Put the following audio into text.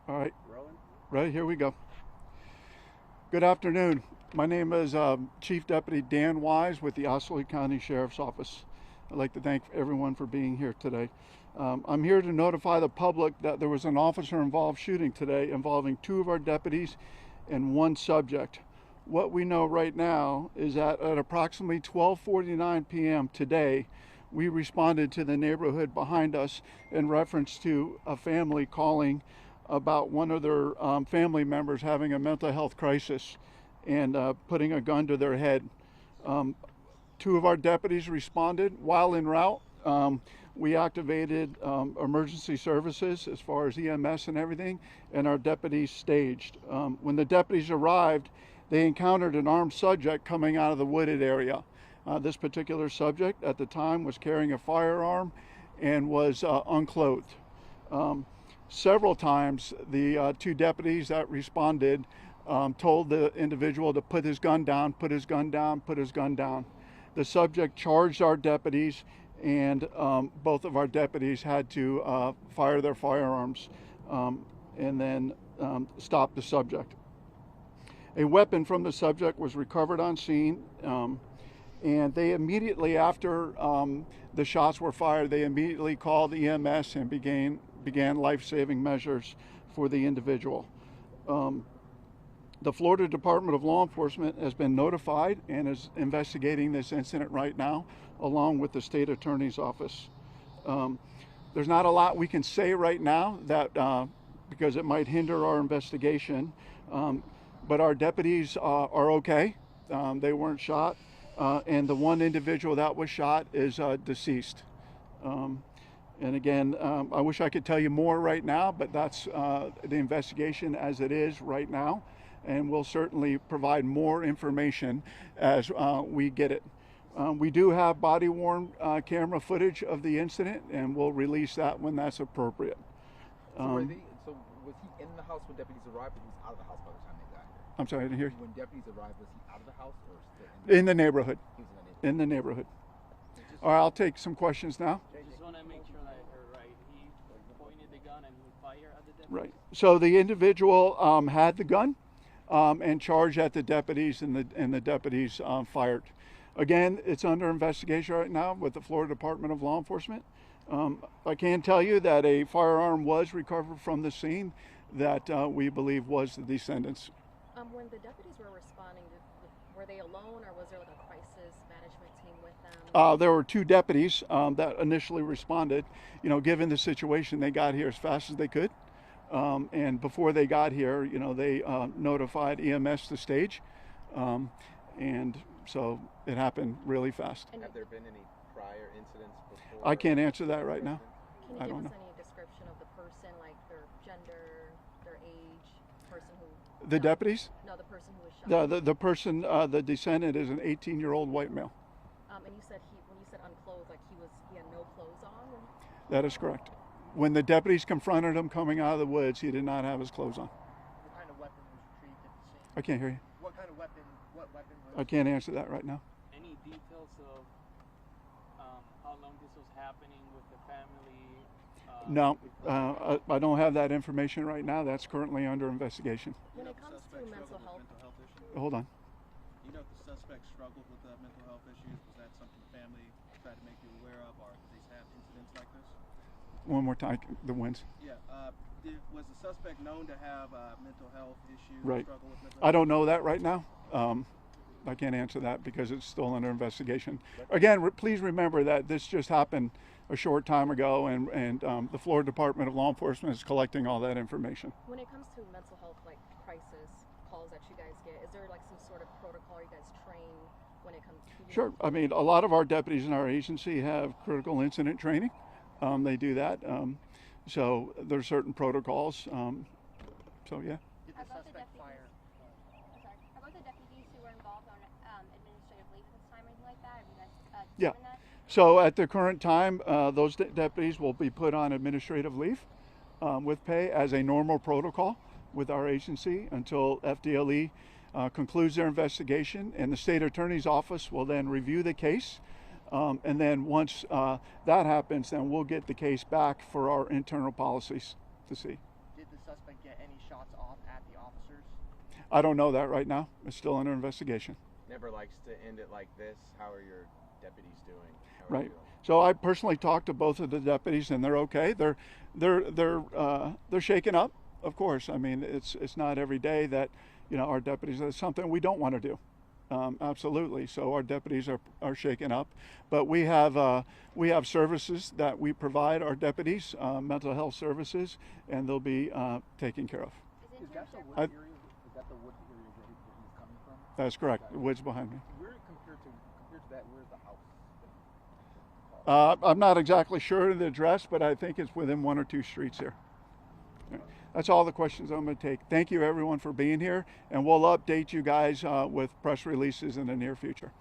All right, Rolling? right, here we go. Good afternoon. My name is Chief Deputy Dan Wise with the Osceola County Sheriff's Office. I'd like to thank everyone for being here today. I'm here to notify the public that there was an officer-involved shooting today involving 2 of our deputies and 1 subject. What we know right now is that at approximately 12:49 p.m. today, we responded to the neighborhood behind us in reference to a family calling about one of their family members having a mental health crisis and putting a gun to their head. 2 of our deputies responded while en route. We activated emergency services as far as EMS and everything, and our deputies staged. When the deputies arrived, they encountered an armed subject coming out of the wooded area. This particular subject at the time was carrying a firearm and was unclothed. Several times, the 2 deputies that responded told the individual to put his gun down, put his gun down, put his gun down. The subject charged our deputies, and both of our deputies had to fire their firearms and then stop the subject. A weapon from the subject was recovered on scene, and they immediately, after the shots were fired, they immediately called EMS and began life-saving measures for the individual. The Florida Department of Law Enforcement has been notified and is investigating this incident right now, along with the state attorney's office. There's not a lot we can say right now that because it might hinder our investigation, but our deputies are okay. They weren't shot, and the 1 individual that was shot is deceased. And again, I wish I could tell you more right now, but that's the investigation as it is right now. And we'll certainly provide more information as we get it. We do have body-worn camera footage of the incident, and we'll release that when that's appropriate. So was he in the house when deputies arrived, or he was out of the house by the time they got here? I'm sorry, I didn't hear you. When deputies arrived, was he out of the house or still In the neighborhood. He was in the neighborhood. In the neighborhood. All right, I'll take some questions now. I just want to make sure that I heard right. He pointed the gun and he fired at the deputy? Right. So the individual had the gun and charged at the deputies, and the deputies fired. Again, it's under investigation right now with the Florida Department of Law Enforcement. I can tell you that a firearm was recovered from the scene that we believe was the descendants. When the deputies were responding, were they alone, or was there like a crisis management team with them? There were 2 deputies that initially responded. You know, given the situation, they got here as fast as they could. And before they got here, you know, they notified EMS to stage. And so it happened really fast. Have there been any prior incidents before? I can't answer that right now. Can you I give don't us know. any description of the person, like their gender, their age, person who? The deputies? No, the person who was shot. The person, the descendant is an 18-year-old white male. And you said when you said unclothed, like he had no clothes on? That is correct. When the deputies confronted him coming out of the woods, he did not have his clothes on. What kind of weapon was retrieved at the scene? I can't hear you. What kind of weapon? What weapon was? I can't answer that right now. Any details of how long this was happening with the family? No, I don't have that information right now. That's currently under investigation. When it comes to mental health, issues? Hold on. You know if the suspect struggled with mental health issues? Was that something the family tried to make you aware of, or did they have incidents like this? One more time, the wins. Yeah. Was the suspect known to have mental health issues? Right. Struggle with mental I don't know that right now. I can't answer that because it's still under investigation. Again, please remember that this just happened a short time ago, and the Florida Department of Law Enforcement is collecting all that information. when it comes to mental health, like crisis calls that you guys get, is there like some sort of protocol you guys train when it comes to? Sure. I mean, a lot of our deputies in our agency have critical incident training. They do that. So there's certain protocols. So yeah. Did the suspect fire? How about the deputies who were involved on administrative leave at this time or anything like that? Have you guys Yeah. determined that? So at the current time, those deputies will be put on administrative leave with pay as a normal protocol with our agency until FDLE concludes their investigation, and the state attorney's office will then review the case. And then once that happens, then we'll get the case back for our internal policies to see. did the suspect get any shots off at the officers? I don't know that right now. It's still under investigation. Never likes to end it like this. How are your deputies doing? How are Right. you doing? So I personally talked to both of the deputies, and they're okay. They're shaken up, of course. I mean, it's not every day that our deputies. It's something we don't want to do. Absolutely. So our deputies are shaken up, but we have services that we provide our deputies, mental health services, and they'll be taken care of. Is Is that the wood I- area? Is that the wood area where he's coming from? That's correct. The woods behind me. Where compared to that, where's the house? I'm not exactly sure of the address, but I think it's within 1 or 2 streets here. That's all the questions I'm going to take. Thank you, everyone, for being here, and we'll update you guys with press releases in the near future.